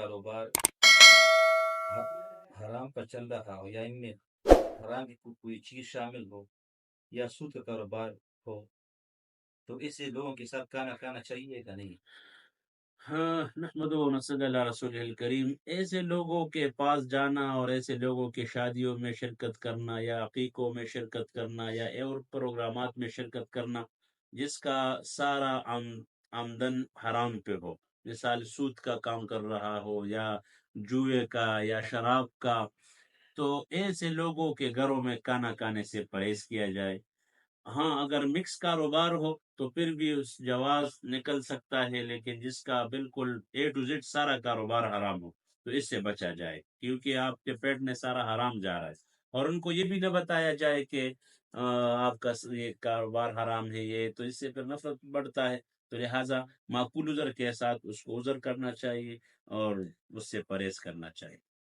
کاروبار حرام پر چل رہا ہو، یا ان میں حرام کی کوئی چیز شامل ہو، یا سود کا کاروبار ہو، تو ایسے لوگوں کے ساتھ کھانا کھانا چاہیے کہ نہیں؟ ہاں، نحمد و نصلی اللہ رسول الکریم، ایسے لوگوں کے پاس جانا اور ایسے لوگوں کی شادیوں میں شرکت کرنا یا عقیقوں میں شرکت کرنا یا اور پروگرامات میں شرکت کرنا جس کا سارا آمدن حرام پہ ہو، مثال سود کا کام کر رہا ہو یا جوئے کا یا شراب کا، تو ایسے لوگوں کے گھروں میں کھانا کھانے سے پرہیز کیا جائے۔ ہاں، اگر مکس کاروبار ہو تو پھر بھی اس جواز نکل سکتا ہے، لیکن جس کا بالکل اے ٹو زیڈ سارا کاروبار حرام ہو تو اس سے بچا جائے، کیونکہ آپ کے پیٹ میں سارا حرام جا رہا ہے۔ اور ان کو یہ بھی نہ بتایا جائے کہ آپ کا یہ کاروبار حرام ہے، یہ تو اس سے پھر نفرت بڑھتا ہے۔ تو لہٰذا معقول عذر کے ساتھ اس کو عذر کرنا چاہیے اور اس سے پرہیز کرنا چاہیے۔